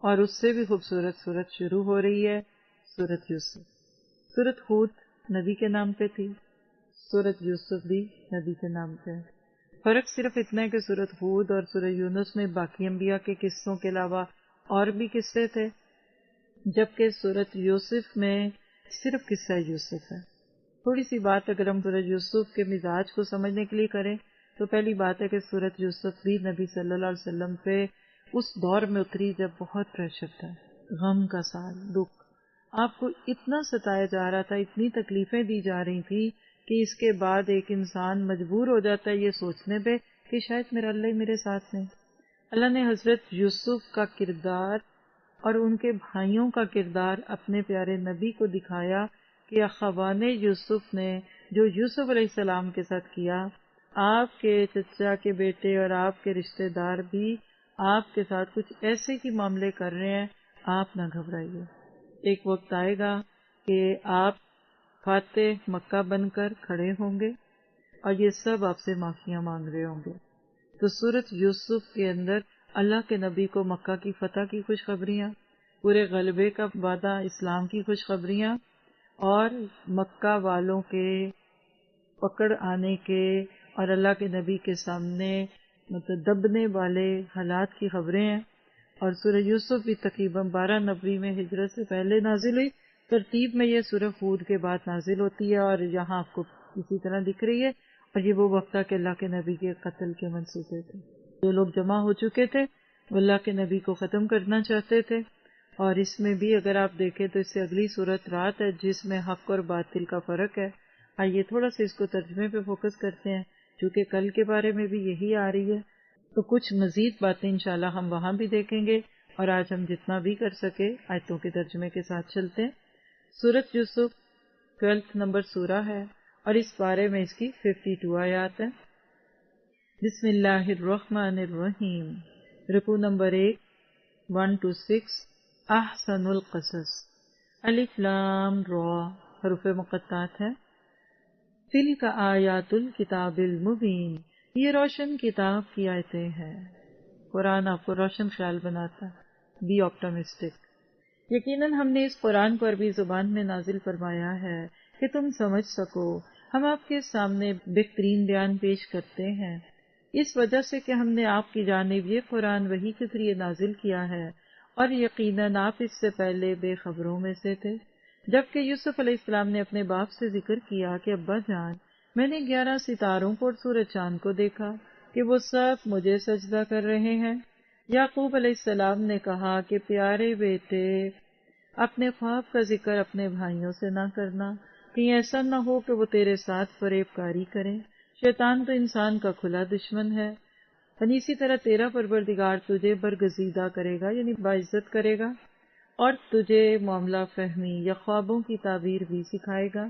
اور اس سے بھی خوبصورت صورت شروع ہو رہی ہے سورت یوسف. سورت ہود نبی کے نام پہ تھی، سورت یوسف بھی نبی کے نام پہ ہے. فرق صرف اتنا ہے کہ سورت ہود اور سورہ یونس میں باقی انبیاء کے قصوں کے علاوہ اور بھی قصے تھے، جبکہ سورت یوسف میں صرف قصہ یوسف ہے. تھوڑی سی بات اگر ہم سورت یوسف کے مزاج کو سمجھنے کے لیے کریں تو پہلی بات ہے کہ سورت یوسف بھی نبی صلی اللہ علیہ وسلم پہ اس دور میں اتری جب بہت پریشر تھا، غم کا سال، دکھ. آپ کو اتنا ستایا جا رہا تھا، اتنی تکلیفیں دی جا رہی تھی کہ اس کے بعد ایک انسان مجبور ہو جاتا ہے یہ سوچنے پہ کہ شاید میرا اللہ ہی میرے ساتھ نہیں. اللہ نے حضرت یوسف کا کردار اور ان کے بھائیوں کا کردار اپنے پیارے نبی کو دکھایا کہ اخوان یوسف نے جو یوسف علیہ السلام کے ساتھ کیا، آپ کے چچا کے بیٹے اور آپ کے رشتہ دار بھی آپ کے ساتھ کچھ ایسے ہی معاملے کر رہے ہیں. آپ نہ گھبرائیے، ایک وقت آئے گا کہ آپ فاتح مکہ بن کر کھڑے ہوں گے اور یہ سب آپ سے معافیاں مانگ رہے ہوں گے. تو سورت یوسف کے اندر اللہ کے نبی کو مکہ کی فتح کی خوشخبریاں، پورے غلبے کا وعدہ، اسلام کی خوشخبریاں اور مکہ والوں کے پکڑ آنے کے اور اللہ کے نبی کے سامنے مطلب دبنے والے حالات کی خبریں ہیں. اور سورہ یوسف بھی تقریباً 1290 میں ہجرت سے پہلے نازل ہوئی. ترتیب میں یہ سورہ ہود کے بعد نازل ہوتی ہے اور یہاں آپ کو اسی طرح دکھ رہی ہے. اور یہ وہ وقت تھا کہ اللہ کے نبی کے قتل کے منصوبے تھے، جو لوگ جمع ہو چکے تھے وہ اللہ کے نبی کو ختم کرنا چاہتے تھے. اور اس میں بھی اگر آپ دیکھیں تو اس سے اگلی صورت رات ہے جس میں حق اور باطل کا فرق ہے. آئیے تھوڑا سا اس کو ترجمے پہ فوکس کرتے ہیں، چونکہ کل کے بارے میں بھی یہی آ رہی ہے تو کچھ مزید باتیں انشاءاللہ ہم وہاں بھی دیکھیں گے. اور آج ہم جتنا بھی کر سکے آیتوں کے ترجمے کے ساتھ چلتے ہیں. سورت یوسف 12 نمبر سورہ ہے اور اس بارے میں اس کی 52 آیات ہیں. بسم اللہ الرحمن الرحیم. رکوع نمبر 1 to 6. احسن القصص. الف لام را حروف مقطعات ہیں. تلک آیات الکتاب المبین، یہ روشن کتاب کی آیتیں ہیں. قرآن آپ کو روشن خیال بناتا ہے. Be optimistic. یقیناً ہم نے اس قرآن کو عربی زبان میں نازل فرمایا ہے کہ تم سمجھ سکو. ہم آپ کے سامنے بہترین بیان پیش کرتے ہیں اس وجہ سے کہ ہم نے آپ کی جانب یہ قرآن وحی کے ذریعے نازل کیا ہے اور یقیناً آپ اس سے پہلے بے خبروں میں سے تھے. جبکہ یوسف علیہ السلام نے اپنے باپ سے ذکر کیا کہ ابا جان، میں نے 11 ستاروں کو اور سورج چاند کو دیکھا کہ وہ سب مجھے سجدہ کر رہے ہیں. یعقوب علیہ السلام نے کہا کہ پیارے بیٹے، اپنے خواب کا ذکر اپنے بھائیوں سے نہ کرنا، کہیں ایسا نہ ہو کہ وہ تیرے ساتھ فریب کاری کریں. شیطان تو انسان کا کھلا دشمن ہے. یعنی اسی طرح تیرا پروردگار تجھے برگزیدہ کرے گا، یعنی باعزت کرے گا، اور تجھے معاملہ فہمی یا خوابوں کی تعبیر بھی سکھائے گا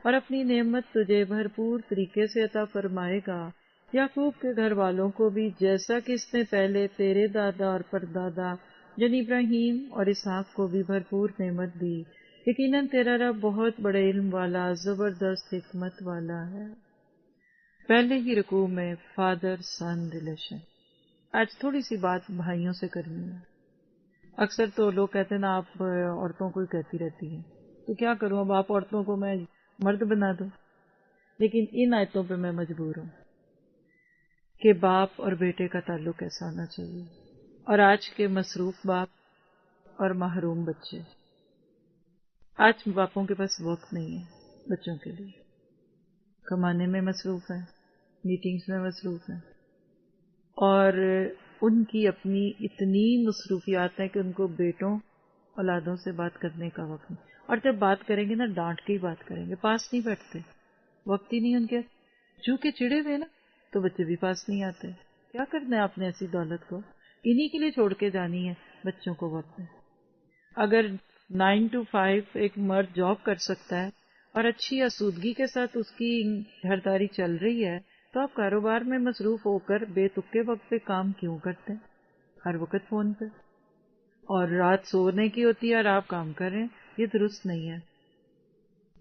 اور اپنی نعمت تجھے بھرپور طریقے سے عطا فرمائے گا. یعقوب کے گھر والوں کو بھی جیسا کہ اس نے پہلے تیرے دادا اور پردادا یعنی ابراہیم اور اسحاق کو بھی بھرپور نعمت دی. یقیناً تیرا رب بہت بڑے علم والا، زبردست حکمت والا ہے. پہلے ہی رکوع میں فادر سن ریلیشن. آج تھوڑی سی بات بھائیوں سے کرنی ہے. اکثر تو لوگ کہتے ہیں نا آپ عورتوں کو ہی کہتی رہتی ہیں، تو کیا کروں، اب آپ عورتوں کو میں مرد بنا دوں. لیکن ان آیتوں پہ میں مجبور ہوں کہ باپ اور بیٹے کا تعلق ایسا ہونا چاہیے. اور آج کے مصروف باپ اور محروم بچے، آج باپوں کے پاس وقت نہیں ہے بچوں کے لیے، کمانے میں مصروف ہیں، میٹنگز میں مصروف ہیں، اور ان کی اپنی اتنی مصروفیات ہیں کہ ان کو بیٹوں اولادوں سے بات کرنے کا وقت نہیں. اور جب بات کریں گے نا ڈانٹ کے ہی بات کریں گے، پاس نہیں بیٹھتے، وقت ہی نہیں ان کے. چونکہ چڑے ہوئے نا تو بچے بھی پاس نہیں آتے. کیا کرنا ہے آپ نے ایسی دولت کو؟ انہی کے لیے چھوڑ کے جانی ہے بچوں کو وقت میں. اگر 9 to 5 ایک مرد جاب کر سکتا ہے اور اچھی آسودگی کے ساتھ اس کی گھرداری چل رہی ہے تو آپ کاروبار میں مصروف ہو کر بے تکے وقت پہ کام کیوں کرتے ہیں؟ ہر وقت فون پہ، اور رات سونے کی ہوتی ہے اور آپ کام کر رہے ہیں. یہ درست نہیں ہے.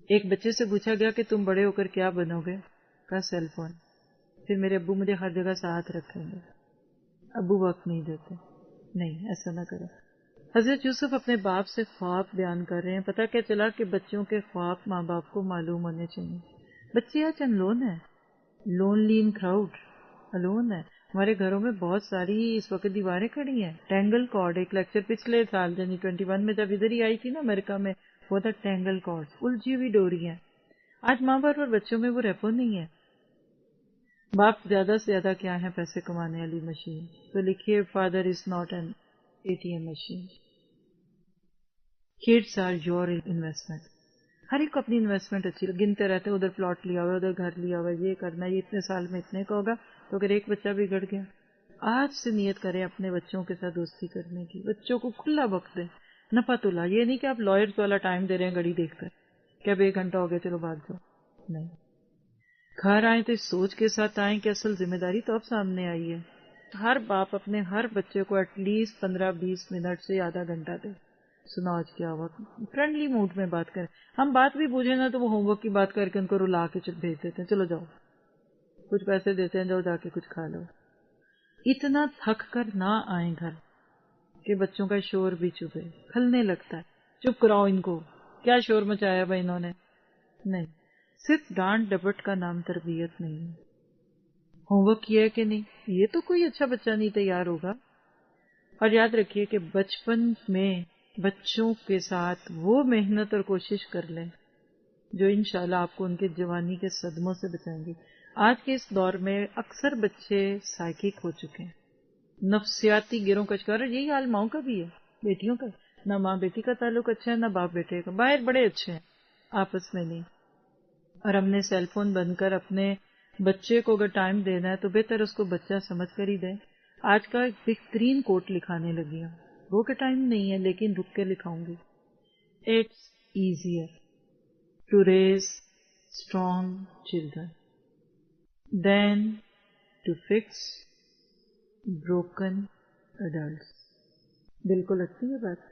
ایک بچے سے پوچھا گیا کہ تم بڑے ہو کر کیا بنو گے؟ کہا سیل فون. پھر میرے ابو مجھے ہر جگہ ساتھ رکھیں گے. ابو وقت نہیں دیتے. نہیں، ایسا نہ کریں. حضرت یوسف اپنے باپ سے خواب بیان کر رہے ہیں. پتہ کیا چلا کہ بچوں کے خواب ماں باپ کو معلوم ہونے چاہیے. بچے آج انلون ہیں, لونلی ان کراؤڈ, الون ہے. ہمارے گھروں میں بہت ساری اس وقت دیواریں کھڑی ہیں. ٹینگل کارڈ, ایک لیکچر پچھلے سال یعنی 21 میں جب ادھر ہی آئی تھی نا امریکہ میں, وہ تھا ٹینگل کارڈ, الجھی ہوئی ڈوری ہیں. آج ماں باپ اور بچوں میں وہ ریپو نہیں ہے. باپ زیادہ سے زیادہ کیا ہے, پیسے کمانے والی مشین. تو لکھیے father is not an ATM machine. Kids are your investment. ہر ایک کو اپنی انویسٹمنٹ اچھی گنتے رہتے ہیں, ادھر پلاٹ لیا ہوا, ادھر گھر لیا ہوا, یہ کرنا, یہ اتنے سال میں اتنے کا ہوگا. تو اگر ایک بچہ بگڑ گیا, آج سے نیت کریں اپنے بچوں کے ساتھ دوستی کرنے کی. بچوں کو کھلا وقت دیں, نفع تلا. یہ نہیں کہ آپ لائرز والا ٹائم دے رہے ہیں گھڑی دیکھ کر کہ اب 1 گھنٹہ ہو گیا چلو بھاگ جاؤ. نہیں, گھر آئیں تو اس سوچ کے ساتھ آئیں کہ اصل ذمہ داری تو اب سامنے آئی ہے. ہر باپ اپنے ہر بچے کو ایٹ لیسٹ 15-20 منٹ سے آدھا گھنٹہ دے. سنا آج کیا ہوا, فرینڈلی موڈ میں بات کریں. ہم بات بھی پوچھیں نا تو وہ ہوم ورک کی بات کر کے ان کو رلا کے بھیج دیتے ہیں, چلو جاؤ, کچھ پیسے دیتے ہیں, جاؤ جا کے کچھ کھا لو. اتنا تھک کر نہ آئیں گھر کہ بچوں کا شور بھی چبھے, کھلنے لگتا ہے. چپ کراؤ ان کو, کیا شور مچایا بھائی انہوں نے. نہیں, صرف ڈانٹ ڈپٹ کا نام تربیت نہیں ہے. ہوم ورک کیا ہے کہ نہیں, یہ تو کوئی اچھا بچہ نہیں تیار ہوگا. اور یاد رکھیے کہ بچپن میں بچوں کے ساتھ وہ محنت اور کوشش کر لیں جو انشاءاللہ آپ کو ان کے جوانی کے صدموں سے بچائیں گی. آج کے اس دور میں اکثر بچے سائیکک ہو چکے ہیں, نفسیاتی گروہ کا شکار. یہی حال ماؤں کا بھی ہے, بیٹیوں کا. نہ ماں بیٹی کا تعلق اچھا ہے, نہ باپ بیٹے کا. باہر بڑے اچھے ہیں, آپس میں نہیں. اور ہم نے سیل فون بند کر اپنے بچے کو اگر ٹائم دینا ہے تو بہتر اس کو بچہ سمجھ کر ہی دیں. آج کا ایک بہترین کوٹ لکھانے لگی ہوں, وہ کہ ٹائم نہیں ہے لیکن رک کے لکھاؤں گی. It's easier to raise strong children than to fix broken adults. بالکل اچھی ہے بات.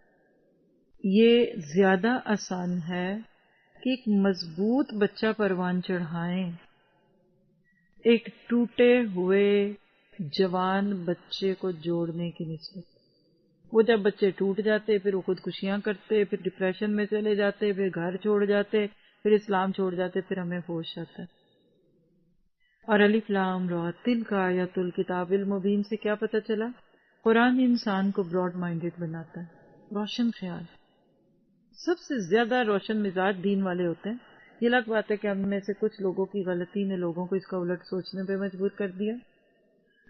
یہ زیادہ آسان ہے کہ ایک مضبوط بچہ پروان چڑھائیں ایک ٹوٹے ہوئے جوان بچے کو جوڑنے کی نسبت. وہ جب بچے ٹوٹ جاتے پھر وہ خودکشیاں کرتے, پھر ڈپریشن میں چلے جاتے, پھر گھر چھوڑ جاتے, پھر اسلام چھوڑ جاتے, پھر ہمیں ہوش آتا ہے. اور الف لام را تلک آیات الکتاب المبین سے کیا پتہ چلا؟ قرآن انسان کو براڈ مائنڈیڈ بناتا ہے, روشن خیال. سب سے زیادہ روشن مزاج دین والے ہوتے ہیں. یہ الگ بات ہے کہ ہم میں سے کچھ لوگوں کی غلطی نے لوگوں کو اس کا الٹ سوچنے پہ مجبور کر دیا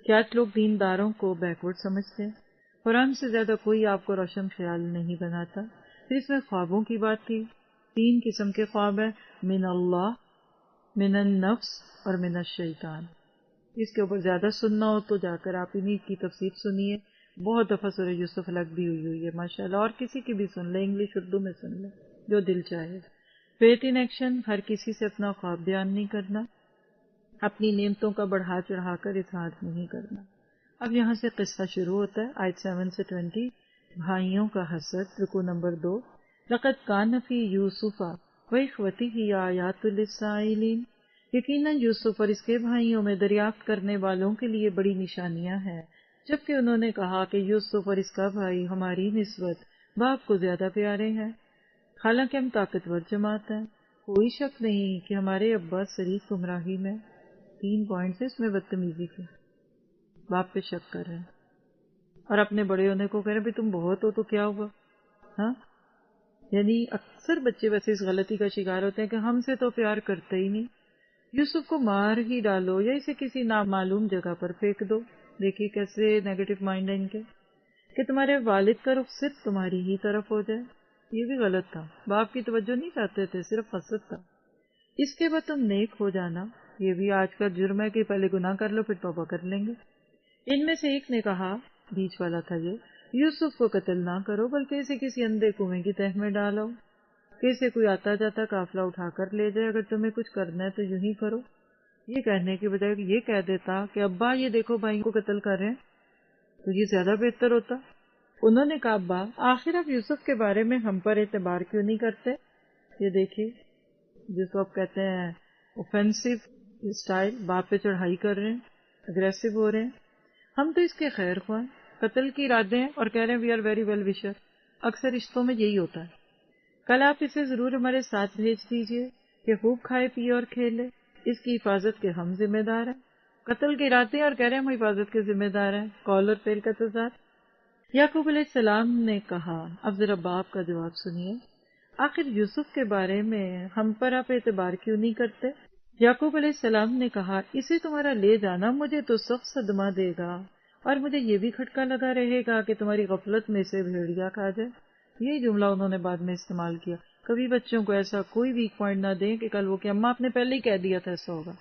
کہ آج لوگ دینداروں کو بیکورڈ سمجھتے ہیں. قرآن سے زیادہ کوئی آپ کو روشن خیال نہیں بناتا. پھر اس میں خوابوں کی بات تھی. 3 قسم کے خواب ہیں, من اللہ, من النفس اور من الشیطان. اس کے اوپر زیادہ سننا ہو تو جا کر آپ انہیں کی تفسیر سنیے. بہت دفعہ سورہ یوسف الگ بھی ہوئی ہے ماشاءاللہ, اور کسی کی بھی سن لیں, انگلش اردو میں سن لیں, جو دل چاہے. فیتھ ان ایکشن, ہر کسی سے اپنا خواب بیان نہیں کرنا, اپنی نعمتوں کا بڑھا چڑھا کر اظہار نہیں کرنا. اب یہاں سے قصہ شروع ہوتا ہے, آیت 7 سے 20, بھائیوں کا حسد. رکو نمبر 2, لقد کان فی یوسف واخوتہ آیات للسائلین. یقیناً یوسف اور اس کے بھائیوں میں دریافت کرنے والوں کے لیے بڑی نشانیاں ہیں, جبکہ انہوں نے کہا کہ یوسف اور اس کا بھائی ہماری نسبت باپ کو زیادہ پیارے ہیں, حالانکہ ہم طاقتور جماعت ہیں. کوئی شک نہیں کہ ہمارے ابا شریف گمراہی میں. 3 پوائنٹس اس میں بدتمیزی کے, باپ پہ شک کر رہے ہیں اور اپنے بڑے ہونے کو کہہ رہے ہیں بھی تم بہت ہو تو کیا ہوا. ہاں, یعنی اکثر بچے ویسے اس غلطی کا شکار ہوتے ہیں کہ ہم سے تو پیار کرتے ہی نہیں, یوسف کو مار ہی ڈالو یا اسے کسی نامعلوم جگہ پر پھینک دو. دیکھیے کیسے نیگیٹو مائنڈ ہے ان کے, کہ تمہارے والد کا رخ صرف تمہاری ہی طرف ہو جائے. یہ بھی غلط تھا, باپ کی توجہ نہیں چاہتے تھے, صرف حسد تھا. اس کے بعد تم نیک ہو جانا, یہ بھی آج کا جرم ہے کہ پہلے گناہ کر لو پھر توبہ کر لیں گے. ان میں سے ایک نے کہا, بیچ والا تھا یہ, یوسف کو قتل نہ کرو بلکہ اسے کسی اندھے کنویں کی تہ میں ڈالو, کہ اسے کوئی آتا جاتا قافلہ اٹھا کر لے جائے, اگر تمہیں کچھ کرنا ہے تو یوں ہی کرو. یہ کہنے کے بجائے یہ کہہ دیتا کہ ابا یہ دیکھو بھائی کو قتل کر رہے ہیں, تو یہ زیادہ بہتر ہوتا. انہوں نے کہا ابا آخر آپ یوسف کے بارے میں ہم پر اعتبار کیوں نہیں کرتے؟ یہ دیکھیے جس کو آپ کہتے ہیں اوفینسو اسٹائل, باپ پہ چڑھائی کر رہے ہیں, اگریسو ہو رہے ہیں. ہم تو اس کے خیر خواہ, قتل کی ارادے ہیں اور کہہ رہے ہیں وی آر ویری ویل وشر. اکثر رشتوں میں یہی ہوتا ہے. کل آپ اسے ضرور ہمارے ساتھ بھیج دیجئے کہ خوب کھائے پیے اور کھیلے. اس کی حفاظت کے ہم ذمہ دار ہیں. قتل کے ارادے ہیں اور کہہ رہے ہیں ہم حفاظت کے ذمہ دار ہیں. قول اور فعل کا تضاد. یعقوب علیہ السلام نے کہا اب ذرا باپ کا جواب سنیے. آخر یوسف کے بارے میں ہم پر آپ اعتبار کیوں نہیں کرتے؟ یعقوب علیہ السلام نے کہا اسے تمہارا لے جانا مجھے تو سخت صدمہ دے گا اور مجھے یہ بھی کھٹکا لگا رہے گا کہ تمہاری غفلت میں سے بھیڑیا کھا جائے. یہی جملہ انہوں نے بعد میں استعمال کیا. کبھی بچوں کو ایسا کوئی ویک پوائنٹ نہ دیں کہ کل وہ کہ اماں آپ نے پہلے ہی کہہ دیا تھا ایسا ہوگا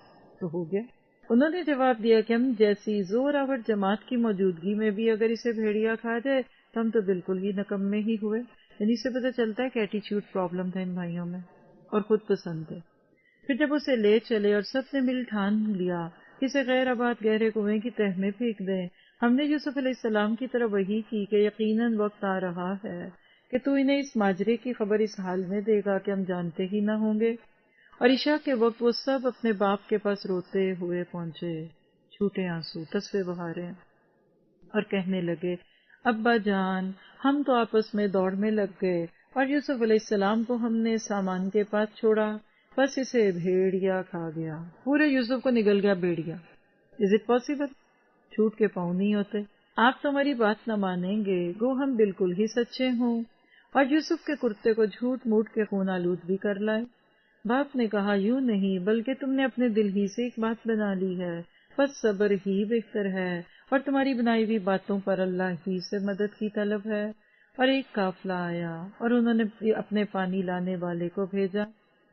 تو ہو گیا. انہوں نے جواب دیا کہ ہم جیسی زور آور جماعت کی موجودگی میں بھی اگر اسے بھیڑیا کھا جائے تو ہم تو بالکل ہی نکمے ہی ہوئے. یعنی سے پتہ چلتا ہے کہ ایٹیچیوڈ پرابلم تھا ان بھائیوں میں اور خود پسند ہے. پھر جب اسے لے چلے اور سب نے مل ٹھان لیا اسے غیر آباد گہرے کنویں کی تہ میں پھینک دیں. ہم نے یوسف علیہ السلام کی طرف وحی کی کہ یقیناً وقت آ رہا ہے کہ تو انہیں اس ماجرے کی خبر اس حال میں دے گا کہ ہم جانتے ہی نہ ہوں گے. اور عشاء کے وقت وہ سب اپنے باپ کے پاس روتے ہوئے پہنچے, چھوٹے آنسو تصفے بہارے, اور کہنے لگے ابا جان ہم تو آپس میں دوڑ میں لگ گئے اور یوسف علیہ السلام کو ہم نے سامان کے پاس چھوڑا بس اسے بھیڑیا کھا گیا. پورے یوسف کو نگل گیا بھیڑیا. Is it possible? چھوٹ کے پاؤں نہیں ہوتے. آپ تو ہماری بات نہ مانیں گے گو ہم بالکل ہی سچے ہوں. اور یوسف کے کرتے کو جھوٹ موٹ کے خون آلود بھی کر لائے. باپ نے کہا یوں نہیں بلکہ تم نے اپنے دل ہی سے ایک بات بنا لی ہے. بس صبر ہی بہتر ہے اور تمہاری بنائی ہوئی باتوں پر اللہ ہی سے مدد کی طلب ہے. اور ایک قافلہ آیا اور انہوں نے اپنے پانی لانے والے کو بھیجا.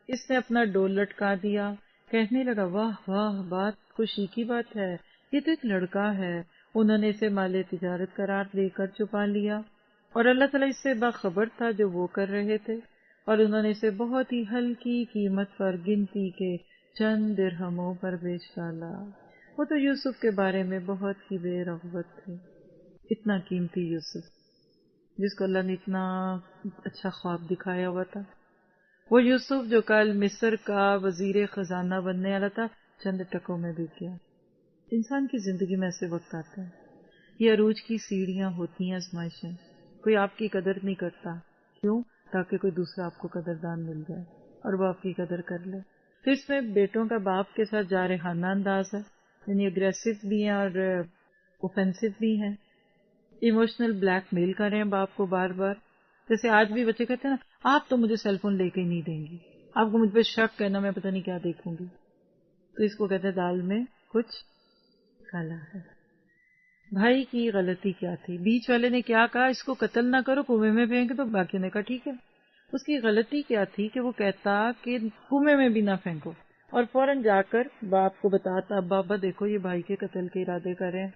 اس نے اپنا ڈول لٹکا دیا. کہنے لگا واہ واہ بات خوشی کی بات ہے, یہ تو ایک لڑکا ہے. انہوں نے اسے مال تجارت قرار دے کر چھپا لیا اور اللہ تعالیٰ اس سے باخبر تھا جو وہ کر رہے تھے. اور انہوں نے اسے بہت ہی ہلکی قیمت پر گنتی کے چند درہموں پر بیچ ڈالا. وہ تو یوسف کے بارے میں بہت ہی بے رغبت تھے. اتنا قیمتی یوسف جس کو اللہ نے اتنا اچھا خواب دکھایا ہوا تھا. وہ یوسف جو کل مصر کا وزیر خزانہ بننے والا تھا چند ٹکوں میں بک گیا. انسان کی زندگی میں ایسے وقت آتا ہے. یہ عروج کی سیڑھیاں ہوتی ہیں آزمائشیں. کوئی آپ کی قدر نہیں کرتا. کیوں؟ تاکہ کوئی دوسرا آپ کو قدردان مل جائے اور وہ آپ کی قدر کر لے. تو اس میں بیٹوں کا باپ کے ساتھ جارحانہ انداز ہے, یعنی اگریسو بھی ہیں اور اوفینسو بھی ہیں. ایموشنل بلیک میل کر رہے ہیں باپ کو بار بار. جیسے آج بھی بچے کہتے ہیں نا آپ تو مجھے سیل فون لے کے ہی نہیں دیں گی, آپ کو مجھ پہ شک کرنا میں پتہ نہیں کیا دیکھوں گی. تو اس کو کہتے ہیں دال میں کچھ کالا ہے. بھائی کی غلطی کیا تھی؟ بیچ والے نے کیا کہا اس کو قتل نہ کرو کنویں میں پھینک دو, باقی نے کہا ٹھیک ہے. اس کی غلطی کیا تھی کہ وہ کہتا کہ کنویں میں بھی نہ پھینکو اور فوراً جا کر باپ کو بتاتا ابا ابا دیکھو یہ بھائی کے قتل کے ارادے کر رہے ہیں.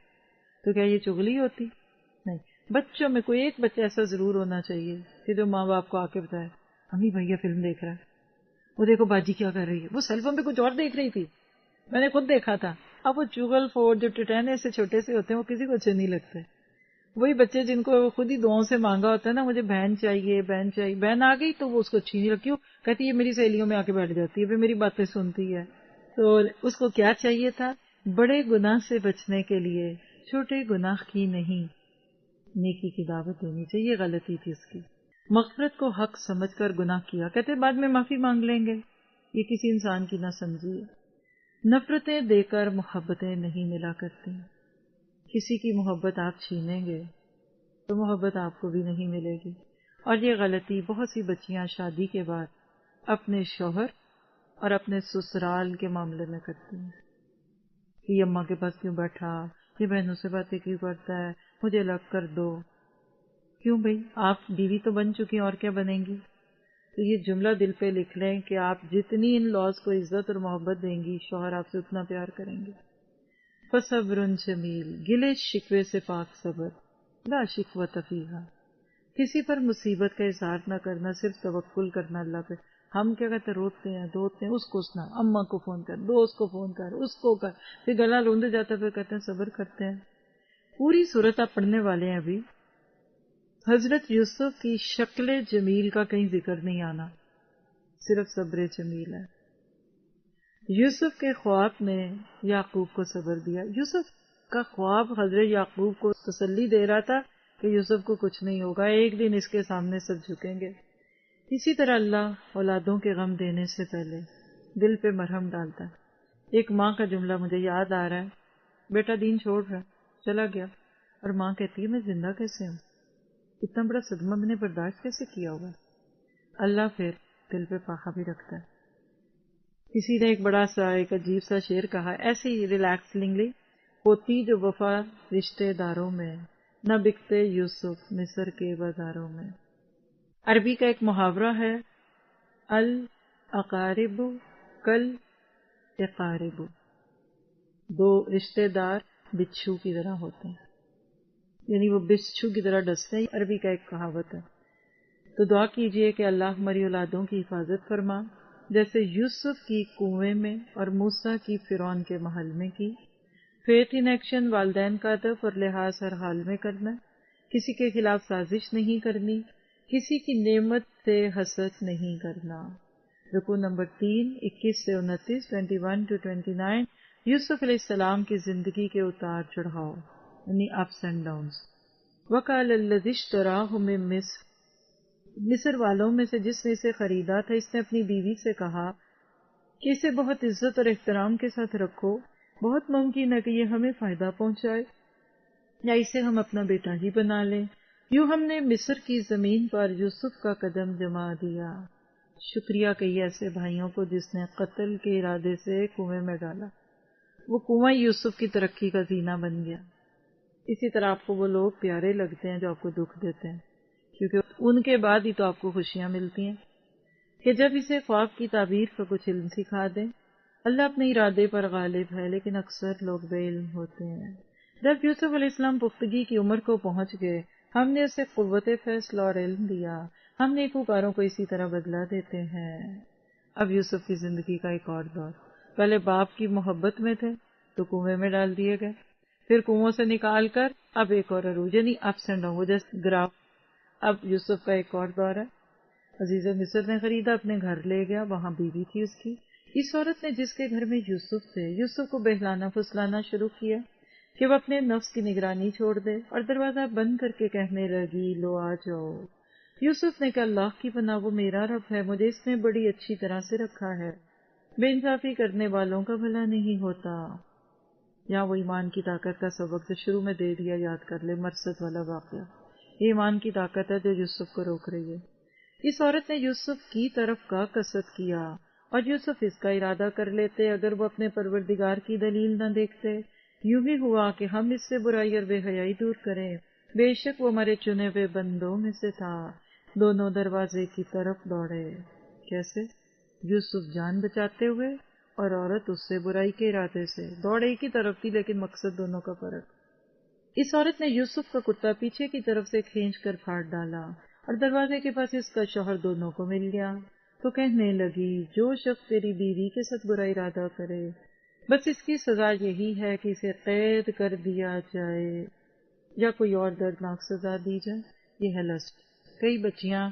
تو کیا یہ چغلی ہوتی؟ نہیں. بچوں میں کوئی ایک بچہ ایسا ضرور ہونا چاہیے کہ جو ماں باپ کو آ کے بتائے امی بھیا فلم دیکھ رہا ہے, وہ دیکھو باجی کیا کر رہی ہے, وہ سیل فون پہ کچھ اور دیکھ رہی تھی, میں نے خود دیکھا تھا. اب وہ چغل فور جو ٹٹانے سے چھوٹے سے ہوتے ہیں وہ کسی کو اچھے نہیں لگتے. وہی بچے جن کو خود ہی دعاؤں سے مانگا ہوتا ہے نا مجھے بہن چاہیے بہن چاہیے, بہن آ گئی تو وہ اس کو اچھی نہیں لگتی, کہتی ہے میری سہیلیوں میں آ کے بیٹھ جاتی ہے پھر میری باتیں سنتی ہے. تو اس کو کیا چاہیے تھا؟ بڑے گناہ سے بچنے کے لیے چھوٹے گناہ کی نہیں نیکی کی دعوت دینی چاہیے. یہ غلطی تھی اس کی. مغفرت کو حق سمجھ کر گناہ کیا, کہتے بعد میں معافی مانگ لیں گے. یہ کسی انسان کی نہ سمجھیے. نفرتیں دے کر محبتیں نہیں ملا کرتی. کسی کی محبت آپ چھینیں گے تو محبت آپ کو بھی نہیں ملے گی. اور یہ غلطی بہت سی بچیاں شادی کے بعد اپنے شوہر اور اپنے سسرال کے معاملے میں کرتی ہیں کہ یہ اماں کے پاس کیوں بیٹھا, یہ بہنوں سے باتیں کیوں کرتا ہے, مجھے الگ کر دو. کیوں بھئی آپ بیوی تو بن چکی ہیں اور کیا بنیں گی؟ تو یہ جملہ دل پہ لکھ لیں کہ آپ جتنی ان لاز کو عزت اور محبت دیں گی شوہر آپ سے اتنا پیار کریں گے. فصبر جمیل, گلے شکوے سے پاک صبر, لا شکوۃ فیہا. کسی پر مصیبت کا اظہار نہ کرنا, صرف توکل کرنا اللہ پہ. ہم کیا کہتے ہیں روتے ہیں دھوتے ہیں, اس کو سنا اماں کو فون کر, دوست کو فون کر, اس کو کر, پھر گلا روندے جاتا ہے, پھر کہتے ہیں صبر کرتے ہیں. پوری صورت آپ پڑھنے والے ہیں ابھی. حضرت یوسف کی شکل جمیل کا کہیں ذکر نہیں آنا, صرف صبر جمیل ہے. یوسف کے خواب نے یعقوب کو صبر دیا. یوسف کا خواب حضرت یعقوب کو تسلی دے رہا تھا کہ یوسف کو کچھ نہیں ہوگا، ایک دن اس کے سامنے سب جھکیں گے۔ اسی طرح اللہ اولادوں کے غم دینے سے پہلے دل پہ مرہم ڈالتا ہے۔ ایک ماں کا جملہ مجھے یاد آ رہا ہے، بیٹا دین چھوڑ رہا ہے، چلا گیا، اور ماں کہتی ہے میں زندہ کیسے ہوں، اتنا بڑا صدمہ میں نے برداشت کیسے کیا ہوگا۔ اللہ پھر دل پہ پاخا بھی رکھتا ہے۔ کسی نے ایک بڑا سا ایک عجیب سا شعر کہا ایسے ہی ریلیکسنگلی، ہوتی جو وفا رشتے داروں میں، نہ بکتے یوسف مصر کے بازاروں میں۔ عربی کا ایک محاورہ ہے، الاقارب کل اقارب، دو رشتے دار بچھو کی طرح ہوتے ہیں، یعنی وہ بچھو کی طرح ڈستے ہیں، عربی کا ایک کہاوت ہے۔ تو دعا کیجئے کہ اللہ ہماری اولادوں کی حفاظت فرما، جیسے یوسف کی کنویں میں اور موسیٰ کی فرعون کے محل میں کی۔ فیتھ ان ایکشن، والدین کا ادب اور لحاظ ہر حال میں کرنا، کسی کے خلاف سازش نہیں کرنی، کسی کی نعمت سے حسد نہیں کرنا۔ رکوع نمبر 3، 21 سے 29، 21 to 29، یوسف علیہ السلام کی زندگی کے اتار چڑھاؤ، یعنی اپس اینڈ ڈاؤنس۔ وَقَالَ الَّذِي اشْتَرَاهُ مِن مِصْرَ، مصر والوں میں سے جس نے اسے خریدا تھا، اس نے اپنی بیوی سے کہا کہ اسے بہت عزت اور احترام کے ساتھ رکھو، بہت ممکن ہے کہ یہ ہمیں فائدہ پہنچائے یا اسے ہم اپنا بیٹا ہی بنا لیں۔ یوں ہم نے مصر کی زمین پر یوسف کا قدم جما دیا۔ شکریہ کئی ایسے بھائیوں کو جس نے قتل کے ارادے سے کنویں میں ڈالا، وہ کنواں یوسف کی ترقی کا زینہ بن گیا۔ اسی طرح آپ کو وہ لوگ پیارے لگتے ہیں جو آپ کو دکھ دیتے ہیں، کیونکہ ان کے بعد ہی تو آپ کو خوشیاں ملتی ہیں۔ کہ جب اسے خواب کی تعبیر کا کچھ علم سکھا دیں۔ اللہ اپنے ارادے پر غالب ہے، لیکن اکثر لوگ بے علم ہوتے ہیں۔ جب یوسف علیہ السلام پختگی کی عمر کو پہنچ گئے، ہم نے اسے قوت فیصلہ اور علم دیا۔ ہم نیکوکاروں کو اسی طرح بدلہ دیتے ہیں۔ اب یوسف کی زندگی کا ایک اور دور۔ پہلے باپ کی محبت میں تھے تو کنویں میں ڈال دیے گئے، پھر کنووں سے نکال کر اب ایک اور عروج، یعنی اپس اینڈ ڈاؤن، جیسے گراف۔ اب یوسف کا ایک اور دور ہے۔ عزیز مصر نے خریدا، اپنے گھر لے گیا، وہاں بیوی تھی اس کی۔ اس عورت نے جس کے گھر میں یوسف تھے، یوسف کو بہلانا پھسلانا شروع کیا کہ وہ اپنے نفس کی نگرانی چھوڑ دے، اور دروازہ بند کر کے کہنے لگی لو آ جاؤ۔ یوسف نے کہا اللہ کی پناہ، وہ میرا رب ہے، مجھے اس نے بڑی اچھی طرح سے رکھا ہے، بے انصافی کرنے والوں کا بھلا نہیں ہوتا۔ یہاں وہ ایمان کی طاقت کا سبق جو شروع میں دے دیا یاد کر لے، مرثد والا واقعہ۔ یہ ایمان کی طاقت ہے جو یوسف کو روک رہی ہے۔ اس عورت نے یوسف کی طرف کا قصد کیا، اور یوسف اس کا ارادہ کر لیتے اگر وہ اپنے پروردگار کی دلیل نہ دیکھتے۔ یوں ہی ہوا کہ ہم اس سے برائی اور بے حیائی دور کریں، بے شک وہ ہمارے چنے ہوئے بندوں میں سے تھا۔ دونوں دروازے کی طرف دوڑے۔ کیسے؟ یوسف جان بچاتے ہوئے اور عورت اس سے برائی کے ارادے سے۔ دوڑے ایک ہی طرف تھی لیکن مقصد دونوں کا فرق۔ اس عورت نے یوسف کا کرتا پیچھے کی طرف سے کھینچ کر پھاڑ ڈالا، اور دروازے کے پاس اس کا شوہر دونوں کو مل گیا۔ تو کہنے لگی جو شخص تیری بیوی کے ساتھ برا ارادہ کرے، بس اس کی سزا یہی ہے کہ اسے قید کر دیا جائے یا کوئی اور دردناک سزا دی جائے۔ یہ ہے لسٹ۔ کئی بچیاں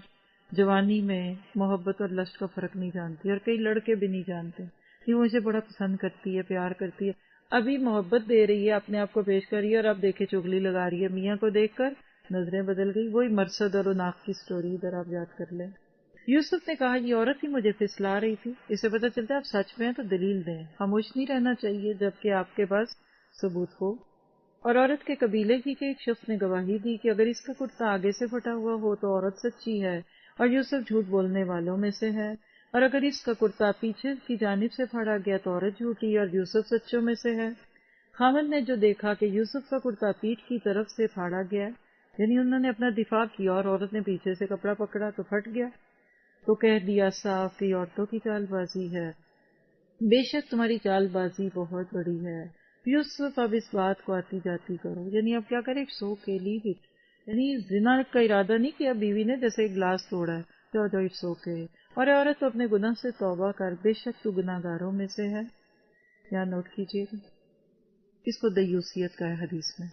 جوانی میں محبت اور لسٹ کا فرق نہیں جانتی، اور کئی لڑکے بھی نہیں جانتے۔ یہ مجھے بڑا پسند کرتی ہے، پیار کرتی ہے، ابھی محبت دے رہی ہے، اپنے آپ کو پیش کر رہی ہے، اور اب دیکھے چگلی لگا رہی ہے، میاں کو دیکھ کر نظریں بدل گئی۔ وہی مرثد اور اناق کی سٹوری ادھر آپ یاد کر لیں۔ یوسف نے کہا یہ عورت ہی مجھے پھسلا رہی تھی، اسے پتہ چلتا ہے آپ سچ میں ہیں تو دلیل دیں، خاموش نہیں رہنا چاہیے جبکہ آپ کے پاس ثبوت ہو۔ اور عورت کے قبیلے ہی کے ایک شخص نے گواہی دی کہ اگر اس کا کرتا آگے سے پھٹا ہوا ہو تو عورت سچی ہے اور یوسف جھوٹ بولنے والوں میں سے ہے، اور اگر اس کا کرتا پیچھے کی جانب سے پھاڑا گیا تو عورت جھوٹی اور یوسف سچوں میں سے ہے۔ خاوند نے جو دیکھا کہ یوسف کا کرتا پیٹھ کی طرف سے پھاڑا گیا، یعنی انہوں نے اپنا دفاع کیا اور عورت نے پیچھے سے کپڑا پکڑا تو پھٹ گیا، تو کہہ دیا صاف کہ عورتوں کی چال بازی ہے، بے شک تمہاری چال بازی بہت بڑی ہے۔ یوسف اب اس بات کو آتی جاتی کرو، یعنی اب کیا کرے، سو کے لیو اٹ، یعنی زنا کا ارادہ نہیں کیا بیوی نے، جیسے ایک گلاس توڑا ہے، جاؤ جاؤ اٹس اوکے، اور عورت تو اپنے گناہ سے توبہ کر، بے شک تو گناہ گاروں میں سے ہے۔ یہاں نوٹ کیجیے گا، اس کو دیوسیت کا ہے حدیث میں،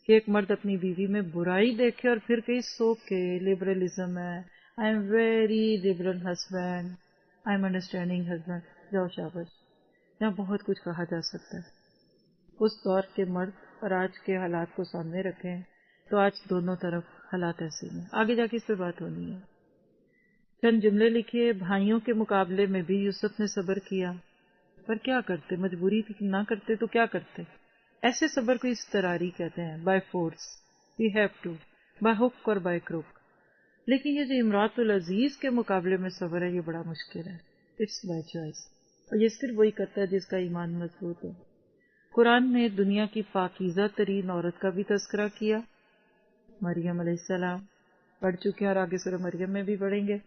کہ ایک مرد اپنی بیوی میں برائی دیکھے اور پھر کہیں سو کے لبرلزم ہے، I am very liberal husband, I am understanding husband, جاؤ شاباش۔ یہاں بہت کچھ کہا جا سکتا ہے۔ اس دور کے مرد اور آج کے حالات کو سامنے رکھیں، تو آج دونوں طرف حالات ایسے ہیں. آگے جا کے اس پہ بات ہونی ہے. چند جملے لکھیے. بھائیوں کے مقابلے میں بھی یوسف نے صبر کیا، پر کیا کرتے؟ مجبوری تھی کہ نہ کرتے تو کیا کرتے؟ ایسے صبر کو اضطراری کہتے ہیں، by force, we have to, by hook اور بائی کروک. لیکن یہ جو امراۃ العزیز کے مقابلے میں صبر ہے، یہ بڑا مشکل ہے. اٹس بائی چوائس، اور یہ صرف وہی کرتا ہے جس کا ایمان مضبوط ہو. قرآن نے دنیا کی پاکیزہ ترین عورت کا بھی تذکرہ کیا، مریم علیہ السلام. پڑھ چکے ہیں اور آگے سورہ مریم میں بھی پڑھیں گے.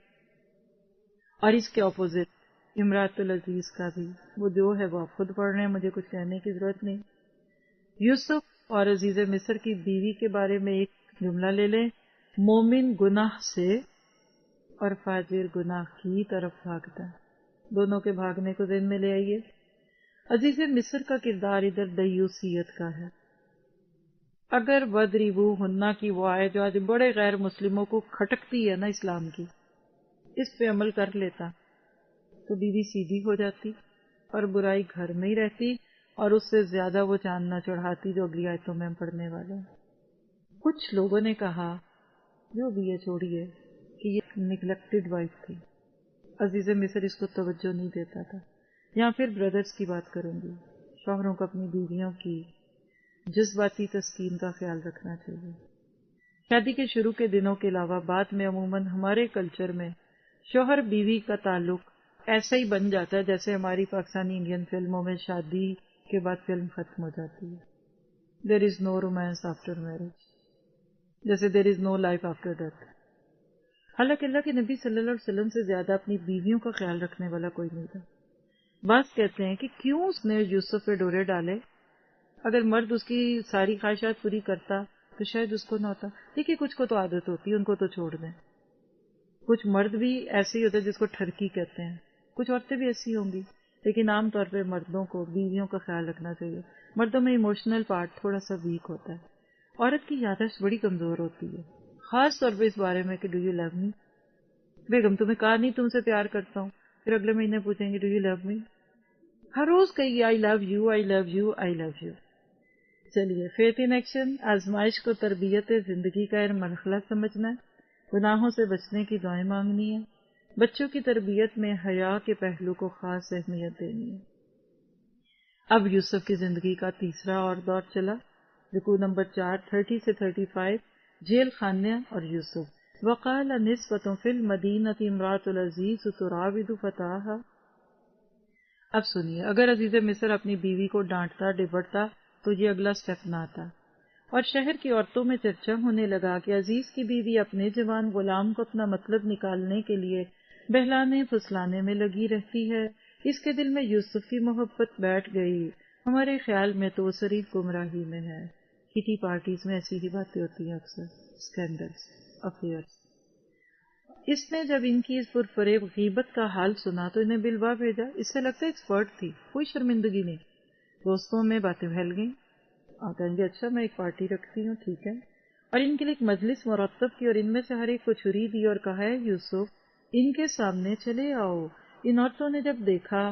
اور اس کے اپوزٹ امراۃ العزیز کا بھی، وہ جو ہے وہ آپ خود پڑھ رہے ہیں، مجھے کچھ کہنے کی ضرورت نہیں. یوسف اور عزیز مصر کی بیوی کے بارے میں ایک جملہ لے لیں. مومن گناہ سے اور فاجر گناہ کی طرف بھاگتا ہے. دونوں کے بھاگنے کو ذہن میں لے آئیے. عزیز مصر کا کردار ادھر دیوسیت کا ہے. اگر وَاضْرِبُوهُنَّ ہننا کی وہ آئے جو آج بڑے غیر مسلموں کو کھٹکتی ہے نا اسلام کی، اس پہ عمل کر لیتا تو بیوی سیدھی ہو جاتی اور برائی گھر میں ہی رہتی، اور اس سے زیادہ وہ چاند نہ چڑھاتی جو اگلی آیتوں میں ہم پڑھنے والے ہیں. کچھ لوگوں نے کہا جو بھی ہے چھوڑیے کہ یہ نگلیکٹڈ وائف تھی، عزیز مصر اس کو توجہ نہیں دیتا تھا. یا پھر بردرز کی بات کروں گی. شوہروں کو اپنی بیویوں کی جذباتی تسکین کا خیال رکھنا چاہیے. شادی کے شروع کے دنوں کے علاوہ بعد میں عموماً ہمارے کلچر میں شوہر بیوی کا تعلق ایسا ہی بن جاتا ہے جیسے ہماری پاکستانی انڈین فلموں میں شادی کے بعد فلم ختم ہو جاتی ہے. دیر از نو رومانس آفٹر میرج، جیسے دیر از نو لائف آفٹر ڈیتھ. حالانکہ اللہ کے نبی صلی اللہ علیہ وسلم سے زیادہ اپنی بیویوں کا خیال رکھنے والا کوئی نہیں تھا. بعض کہتے ہیں کہ کیوں اس نے یوسف پہ ڈورے ڈالے؟ اگر مرد اس کی ساری خواہشات پوری کرتا تو شاید اس کو نہ ہوتا. دیکھیے کچھ کو تو عادت ہوتی ہے، ان کو تو چھوڑ دیں. کچھ مرد بھی ایسے ہی ہوتے ہیں جس کو ٹھرکی کہتے ہیں، کچھ عورتیں بھی ایسی ہوں گی، لیکن عام طور پہ مردوں کو بیویوں کا خیال رکھنا چاہیے. مردوں میں ایموشنل پارٹ تھوڑا سا ویک ہوتا ہے. عورت کی یادداشت بڑی کمزور ہوتی ہے، خاص طور پہ اس بارے میں کہ ڈو یو لو می. بیگم تمہیں کہا نہیں تم سے پیار کرتا ہوں، پھر اگلے مہینے پوچھیں گے ڈو یو لو می. ہر روز کہیے I love you, I love you, I love you. چلیے، فیتھ ان ایکشن. آزمائش کو تربیت زندگی کا ایک مرحلہ سمجھنا ہے. گناہوں سے بچنے کی دعائیں مانگنی ہے. بچوں کی تربیت میں حیا کے پہلو کو خاص اہمیت دینی ہے. اب یوسف کی زندگی کا تیسرا اور دور چلا. رکوع نمبر 4 30 سے 35. جیل خانے اور یوسف. وقال نسوة فی المدینۃ امراۃ العزیز تراود فتاہا. اب سنیے، اگر عزیز مصر اپنی بیوی کو ڈانٹتا ڈپٹتا تو یہ اگلا سٹیپ نہ آتا، اور شہر کی عورتوں میں چرچا ہونے لگا کہ عزیز کی بیوی اپنے جوان غلام کو اپنا مطلب نکالنے کے لیے بہلانے پھسلانے میں لگی رہتی ہے. اس کے دل میں یوسف کی محبت بیٹھ گئی. ہمارے خیال میں تو وہ شریف گمراہی میں ہے. کٹی پارٹیز میں ایسی ہی باتیں ہوتی ہیں اکثر، اسکینڈلز، افیئرس. اس نے جب ان کی اس پرفریب غیبت کا حال سنا تو انہیں بلوا بھیجا. اس سے لگتا ہے ایکسپرٹ تھی، کوئی شرمندگی نہیں. دوستوں میں باتیں پھیل گئیں. کہیں گے اچھا میں ایک پارٹی رکھتی ہوں، ٹھیک ہے. اور ان کے لیے ایک مجلس مرتب کی اور ان میں سے ہر ایک کو چھری دی اور کہا ہے یوسف ان کے سامنے چلے آؤ. ان عورتوں نے جب دیکھا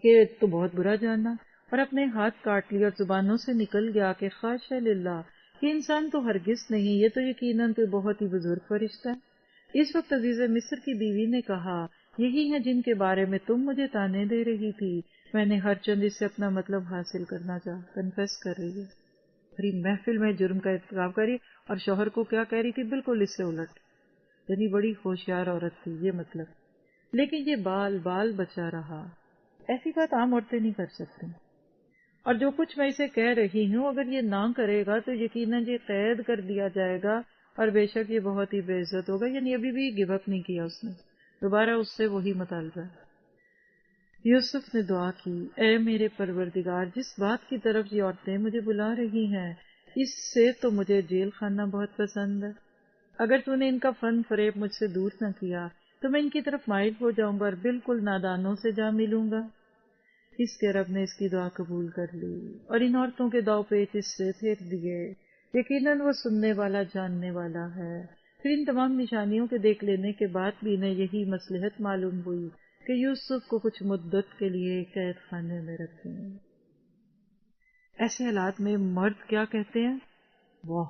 کہ تو بہت برا جانا اور اپنے ہاتھ کاٹ لیے اور زبانوں سے نکل گیا کہ خاشع للہ، یہ انسان تو ہرگز نہیں، یہ تو یقیناً کوئی بہت ہی بزرگ فرشتہ ہے. اس وقت عزیز مصر کی بیوی نے کہا یہی ہیں جن کے بارے میں تم مجھے تانے دے رہی تھی. میں نے ہر چند اس سے اپنا مطلب حاصل کرنا چاہا. کنفیس کر رہی ہے، بڑی محفل میں جرم کا ارتکاب کری، اور شوہر کو کیا کہہ رہی تھی؟ بالکل اس سے الٹ. یعنی بڑی ہوشیار عورت تھی یہ مطلب. لیکن یہ بال بال بچا رہا. ایسی بات عام عورتیں نہیں کر سکتی. اور جو کچھ میں اسے کہہ رہی ہوں اگر یہ نہ کرے گا تو یقیناً یہ قید کر دیا جائے گا اور بے شک یہ بہت ہی بے عزت ہوگا. یعنی ابھی بھی گو اپ نہیں کیا اس نے، دوبارہ اس سے وہی مطالبہ. یوسف نے دعا کی، اے میرے پروردگار، جس بات کی طرف یہ عورتیں مجھے بلا رہی ہیں اس سے تو مجھے جیل خانہ بہت پسند ہے. اگر تو نے ان کا فن فریب مجھ سے دور نہ کیا تو میں ان کی طرف مائل ہو جاؤں گا اور بالکل نادانوں سے جا ملوں گا. اس کے رب نے اس کی دعا قبول کر لی اور ان عورتوں کے داؤ پیچ اس سے پھیر دیے. یقیناً وہ سننے والا جاننے والا ہے. پھر ان تمام نشانیوں کے دیکھ لینے کے بعد بھی انہیں یہی مصلحت معلوم ہوئی کہ یوسف کو کچھ مدت کے لیے قید خانے میں رکھیں. ایسے حالات میں مرد کیا کہتے ہیں؟ واہ،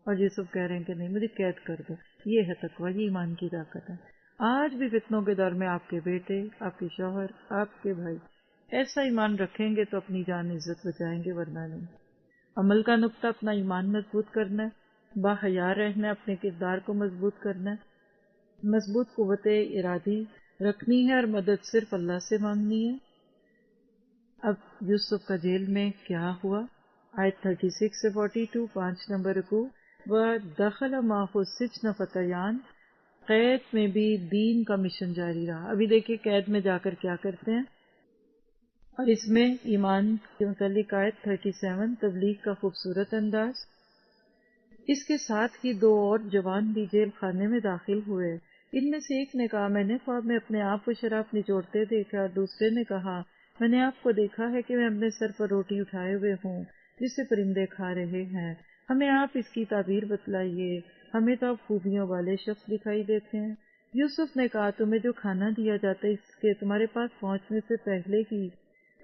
اور یوسف کہہ رہے ہیں کہ نہیں مجھے قید کر دو. یہ ہے تقویٰ، یہ ایمان کی طاقت ہے. آج بھی فتنوں کے دور میں آپ کے بیٹے، آپ کے شوہر، آپ کے بھائی ایسا ایمان رکھیں گے تو اپنی جان عزت بچائیں گے، ورنہ نہیں. عمل کا نقطہ اپنا ایمان مضبوط کرنا ہے، باحیا رہنا ہے، اپنے کردار کو مضبوط کرنا ہے، مضبوط قوت ارادی رکھنی ہے اور مدد صرف اللہ سے مانگنی ہے. اب یوسف کا جیل میں کیا ہوا؟ آیت 36 سے 42، 5 نمبر رکوع. وَدَخَلَ مَعَهُ السِّجْنَ فَتَيَانِ، قید میں بھی دین کا مشن جاری رہا. ابھی دیکھیے قید میں جا کر کیا کرتے ہیں، اور اس میں ایمان کے متعلق آیت 37 تبلیغ کا خوبصورت انداز. اس کے ساتھ ہی 2 اور جوان بھی جیل خانے میں داخل ہوئے. ان میں سے ایک نے کہا میں نے خواب میں اپنے آپ کو شراب نچوڑتے دیکھا، اور دوسرے نے کہا میں نے آپ کو دیکھا ہے کہ میں اپنے سر پر روٹی اٹھائے ہوئے ہوں جسے پرندے کھا رہے ہیں. ہمیں آپ اس کی تعبیر بتلائیے، ہمیں تو آپ خوبیوں والے شخص دکھائی دیتے ہیں. یوسف نے کہا تمہیں جو کھانا دیا جاتا ہے اس کے تمہارے پاس پہنچنے سے پہلے ہی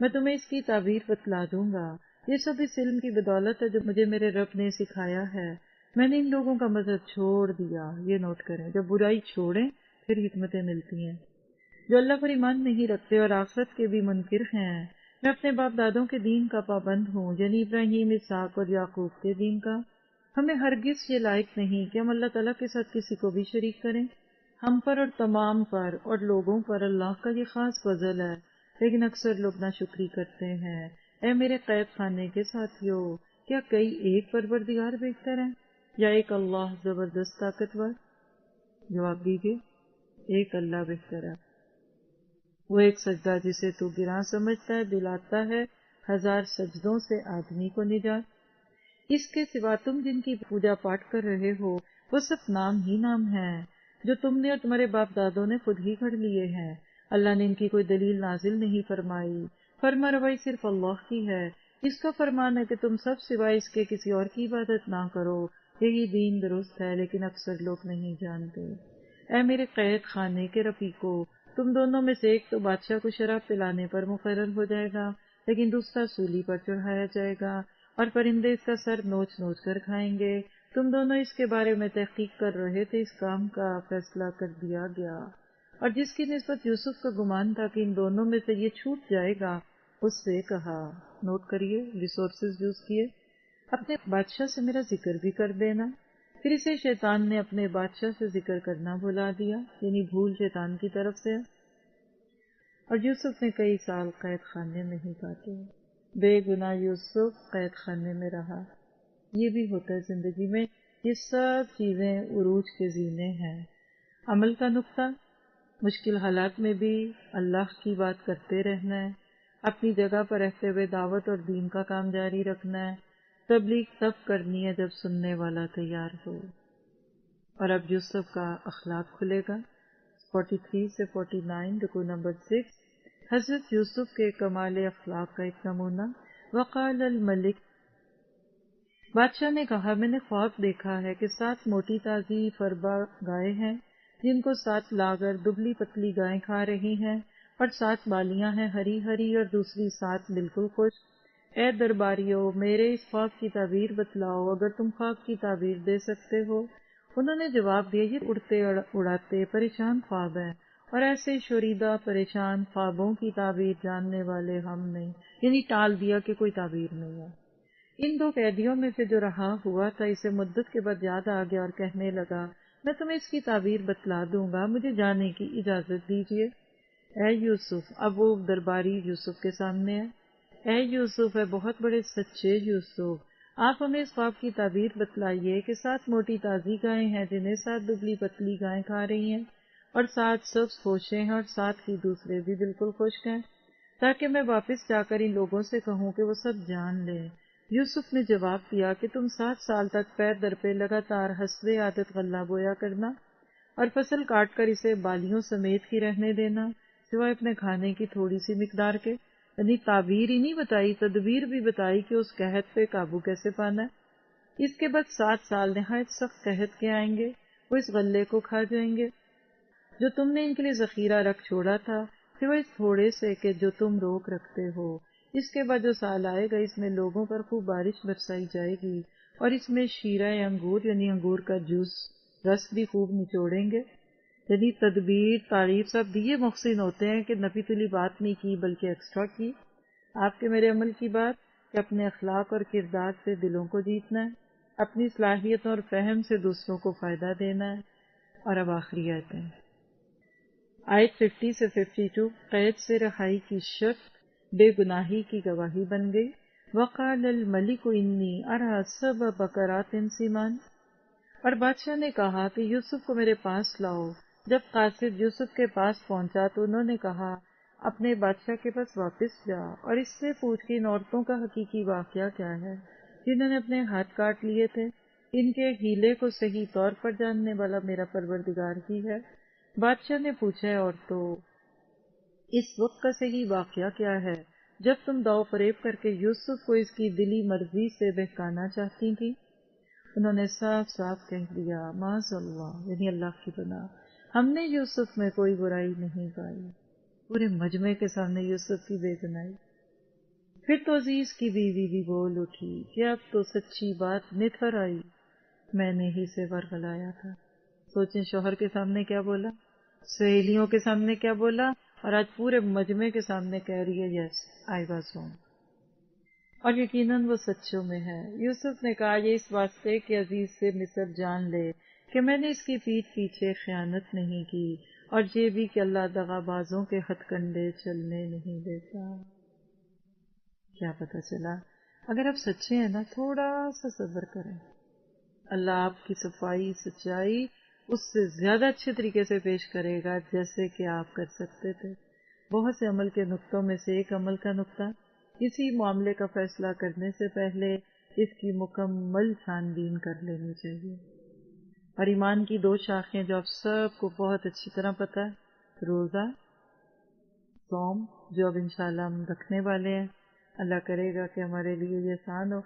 میں تمہیں اس کی تعبیر بتلا دوں گا. یہ سب اس علم کی بدولت ہے جو مجھے میرے رب نے سکھایا ہے. میں نے ان لوگوں کا مذہب چھوڑ دیا. یہ نوٹ کریں، جب برائی چھوڑیں پھر حکمتیں ملتی ہیں. جو اللہ پر ایمان نہیں رکھتے اور آخرت کے بھی منکر ہیں. میں اپنے باپ دادوں کے دین کا پابند ہوں، یعنی ابراہیم، اسحاق اور یعقوب کے دین کا. ہمیں ہرگز یہ لائق نہیں کہ ہم اللہ تعالیٰ کے ساتھ کسی کو بھی شریک کریں. ہم پر اور تمام پر اور لوگوں پر اللہ کا یہ خاص فضل ہے، لیکن اکثر لوگ ناشکری کرتے ہیں. اے میرے قید خانے کے ساتھیو، کیا کئی ایک پروردگار بہتر ہیں یا ایک اللہ زبردست طاقتور؟ جواب دیجیے، ایک اللہ بہتر ہے. وہ ایک سجدہ جسے تو گراں سمجھتا ہے دلاتا ہے 1000 سجدوں سے آدمی کو نجات. اس کے سوا تم جن کی پوجا پاٹ کر رہے ہو وہ سب نام ہی نام ہیں جو تم نے اور تمہارے باپ دادوں نے خود ہی گھڑ لیے ہیں. اللہ نے ان کی کوئی دلیل نازل نہیں فرمائی. فرما روائی صرف اللہ کی ہے. اس کا فرمان ہے کہ تم سب سوائے اس کے کسی اور کی عبادت نہ کرو. یہی دین درست ہے، لیکن اکثر لوگ نہیں جانتے. اے میرے قید خانے کے رفیقو، تم دونوں میں سے ایک تو بادشاہ کو شراب پلانے پر مقرر ہو جائے گا، لیکن دوسرا سولی پر چڑھایا جائے گا اور پرندے اس کا سر نوچ نوچ کر کھائیں گے. تم دونوں اس کے بارے میں تحقیق کر رہے تھے، اس کام کا فیصلہ کر دیا گیا. اور جس کی نسبت یوسف کا گمان تھا کہ ان دونوں میں سے یہ چھوٹ جائے گا، اس سے کہا، نوٹ کریے ریسورسز یوز کیے، اپنے بادشاہ سے میرا ذکر بھی کر دینا. پھر اسے شیطان نے اپنے بادشاہ سے ذکر کرنا بھلا دیا، یعنی بھول شیطان کی طرف سے. اور یوسف نے کئی سال قید خانے میں ہی کاٹے. بے گناہ یوسف قید خانے میں رہا. یہ بھی ہوتا ہے زندگی میں، یہ سب چیزیں عروج کے زینے ہیں. عمل کا نقطہ، مشکل حالات میں بھی اللہ کی بات کرتے رہنا ہے، اپنی جگہ پر رہتے ہوئے دعوت اور دین کا کام جاری رکھنا ہے. تبلیغ تب کرنی ہے جب سننے والا تیار ہو. اور اب یوسف کا اخلاق کھلے گا. 43 سے 49 رکوع نمبر 6. حضرت یوسف کے کمال اخلاق کا ایک نمونہ. وقال الملک، بادشاہ نے کہا میں نے خواب دیکھا ہے کہ 7 موٹی تازی فربا گائے ہیں جن کو 7 لاغر دبلی پتلی گائیں کھا رہی ہیں، اور 7 بالیاں ہیں ہری ہری اور دوسری 7 بالکل خشک. اے درباریو، میرے اس خواب کی تعبیر بتلاؤ اگر تم خواب کی تعبیر دے سکتے ہو. انہوں نے جواب دیا، یہ اڑتے اڑاتے پریشان خواب ہیں، اور ایسے شوریدہ پریشان خوابوں کی تعبیر جاننے والے ہم نہیں، یعنی ٹال دیا کہ کوئی تعبیر نہیں ہے. ان 2 قیدیوں میں سے جو رہا ہوا تھا اسے مدت کے بعد یاد آ گیا اور کہنے لگا میں تمہیں اس کی تعبیر بتلا دوں گا، مجھے جانے کی اجازت دیجیے. اے یوسف، اب وہ درباری یوسف کے سامنے ہے. اے یوسف، اے بہت بڑے سچے یوسف، آپ ہمیں اس خواب کی تعبیر بتلائیے کہ 7 موٹی تازی گائیں ہیں جنہیں 7 دبلی پتلی گائیں کھا رہی ہیں، اور 7 سبز پوشے ہیں اور 7 ہی دوسرے بھی بالکل خشک ہیں، تاکہ میں واپس جا کر ان لوگوں سے کہوں کہ وہ سب جان لیں. یوسف نے جواب دیا کہ تم 7 سال تک پیر در پہ لگاتار حسب عادت غلہ بویا کرنا اور فصل کاٹ کر اسے بالیوں سمیت ہی رہنے دینا، سوائے اپنے کھانے کی تھوڑی سی مقدار کے. یعنی تعبیر ہی نہیں بتائی، تدبیر بھی بتائی کہ اس قحط پہ قابو کیسے پانا ہے. اس کے بعد 7 سال نہایت سخت قحط کے آئیں گے، وہ اس غلے کو کھا جائیں گے جو تم نے ان کے لیے ذخیرہ رکھ چھوڑا تھا، سوائے اس تھوڑے سے کہ جو تم روک رکھتے ہو. اس کے بعد جو سال آئے گا اس میں لوگوں پر خوب بارش برسائی جائے گی اور اس میں شیرہ انگور یعنی انگور کا جوس رس بھی خوب نچوڑیں گے. یعنی تدبیر تعریف سب یہ محسن ہوتے ہیں کہ نفی تلی بات نہیں کی بلکہ ایکسٹرا کی. آپ کے میرے عمل کی بات کہ اپنے اخلاق اور کردار سے دلوں کو جیتنا ہے، اپنی صلاحیتوں اور فہم سے دوسروں کو فائدہ دینا ہے. اور اب آخری آیت ہے، آیت 50 سے 52. قید سے رہائی کی شرط بے گناہی کی گواہی بن گئی. وقال الملک انی ارى 7 بقرات سمان. اور بادشاہ نے کہا کہ یوسف کو میرے پاس لاؤ. جب قاصد یوسف کے پاس پہنچا تو انہوں نے کہا اپنے بادشاہ کے پاس واپس جا اور اس سے پوچھ کہ ان عورتوں کا حقیقی واقعہ کیا ہے جنہوں نے اپنے ہاتھ کاٹ لیے تھے. ان کے ہیلے کو صحیح طور پر جاننے والا میرا پروردگار ہی ہے. بادشاہ نے پوچھا عورتوں اس وقت کا صحیح واقعہ کیا ہے جب تم داؤ فریب کر کے یوسف کو اس کی دلی مرضی سے بہکانا چاہتی تھی؟ انہوں نے صاف صاف کہہ دیا معاذ اللہ یعنی اللہ کی پناہ، ہم نے یوسف میں کوئی برائی نہیں پائی. پورے مجمع کے سامنے یوسف کی بے گناہی. پھر تو عزیز کی بیوی بھی بول اٹھی کہ اب تو سچی بات نتھر آئی، میں نے ہی سے ورغلایا تھا. سوچیں شوہر کے سامنے کیا بولا، سہیلیوں کے سامنے کیا بولا، اور آج پورے مجمع کے سامنے کہہ رہی ہے یس آئی واز رانگ. اور یقیناً وہ سچوں میں ہے. یوسف نے کہا یہ اس واسطے کہ عزیز سے مصر جان لے کہ میں نے اس کی پیٹھ پیچھے خیانت نہیں کی، اور یہ بھی کہ اللہ دغا بازوں کے ہتھ کنڈے چلنے نہیں دیتا. کیا پتہ چلا؟ اگر آپ سچے ہیں نا تھوڑا سا صبر کریں، اللہ آپ کی صفائی سچائی اس سے زیادہ اچھے طریقے سے پیش کرے گا جیسے کہ آپ کر سکتے تھے. بہت سے عمل کے نقطوں میں سے ایک عمل کا نقطہ، کسی معاملے کا فیصلہ کرنے سے پہلے اس کی مکمل چھان بین کر لینی چاہیے. اور ایمان کی 2 شاخیں جو آپ سب کو بہت اچھی طرح پتہ ہے، روزہ، صوم جو اب انشاءاللہ ہم رکھنے والے ہیں، اللہ کرے گا کہ ہمارے لیے یہ آسان ہو.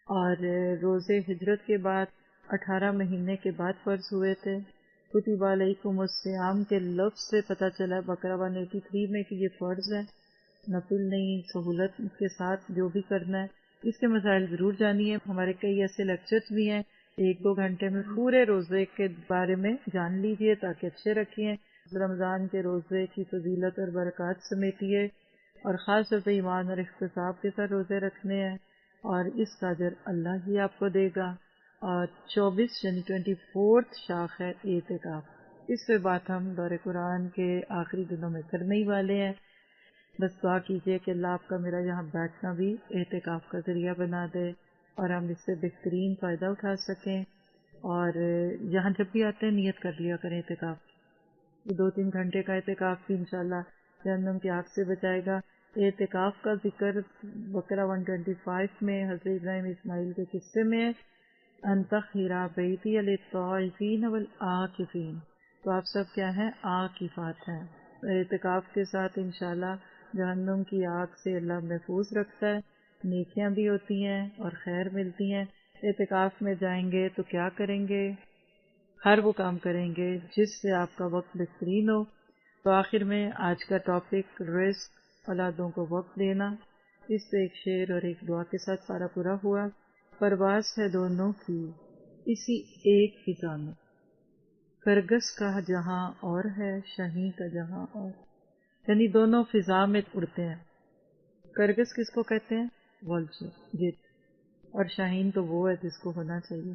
اور روزے ہجرت کے بعد 18 مہینے کے بعد فرض ہوئے تھے. کتب علیکم الصیام کے لفظ سے پتہ چلا بقرہ 183 میں کہ یہ فرض ہے، نفل نہیں، سہولت کے ساتھ جو بھی کرنا ہے. اس کے مسائل ضرور جانیے. ہمارے کئی ایسے لیکچرز بھی ہیں 1-2 گھنٹے میں پورے روزے کے بارے میں جان لیجئے تاکہ اچھے رکھیے. رمضان کے روزے کی فضیلت اور برکات سمیٹیے، اور خاص طور پہ ایمان اور احتساب کے ساتھ روزے رکھنے ہیں، اور اس کا اجر اللہ ہی آپ کو دے گا. اور 24 یعنی 24 شاخ ہے اعتکاف. اس پہ بات ہم دور قرآن کے آخری دنوں میں کرنے ہی والے ہیں. بس دعا کیجیے کہ اللہ آپ کا میرا یہاں بیٹھنا بھی اعتکاف کا ذریعہ بنا دے اور ہم اس سے بہترین فائدہ اٹھا سکیں. اور یہاں جب بھی آتے ہیں نیت کر لیا کریں اعتکاف. یہ 2-3 گھنٹے کا اعتکاف بھی انشاءاللہ جہنم کی آگ سے بچائے گا. اعتکاف کا ذکر بقرہ 125 میں حضرت ابراہیم اسماعیل کے قصے میں ہے، ان طہر بیتی للطائفین والعاکفین. تو آپ سب کیا ہیں؟ عاکفات ہیں. اعتکاف کے ساتھ انشاءاللہ جہنم کی آگ سے اللہ محفوظ رکھتا ہے، نیکیاں بھی ہوتی ہیں اور خیر ملتی ہیں. اعتکاف میں جائیں گے تو کیا کریں گے؟ ہر وہ کام کریں گے جس سے آپ کا وقت بہترین ہو. تو آخر میں آج کا ٹاپک رزق، اولادوں کو وقت دینا. اس سے ایک شعر اور ایک دعا کے ساتھ پارا پورا ہوا. پرواز ہے دونوں کی اسی ایک فضا میں، کرگس کا جہاں اور ہے شاہین کا جہاں اور. یعنی دونوں فضا میں اڑتے ہیں. کرگس کس کو کہتے ہیں؟ والچر، جت. اور شاہین تو وہ ہے جس کو ہونا چاہیے.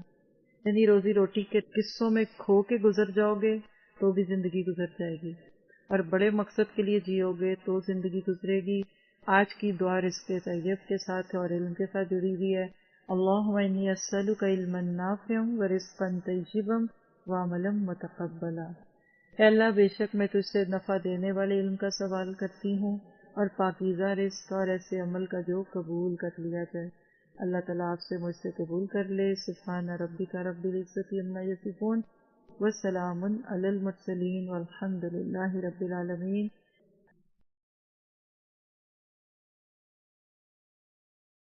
یعنی روزی روٹی کے قصوں میں کھو کے گزر جاؤ گے تو بھی زندگی گزر جائے گی، اور بڑے مقصد کے لیے جیو گے تو زندگی گزرے گی. آج کی دعا رزق طیب کے ساتھ اور علم کے ساتھ جڑی ہوئی ہے. اللہم انی اسألک علما نافعا ورزقا طیبا وعملا متقبلا. اے اللہ بے شک میں تجھ سے نفع دینے والے علم کا سوال کرتی ہوں اور پاکیزہ رزق اور ایسے عمل کا جو قبول کر لیا جائے. اللہ تعالیٰ آپ سے مجھ سے قبول کر لے. سبحان ربک رب العزت عما یصفون وسلام علی المرسلین والحمد للہ رب العالمین.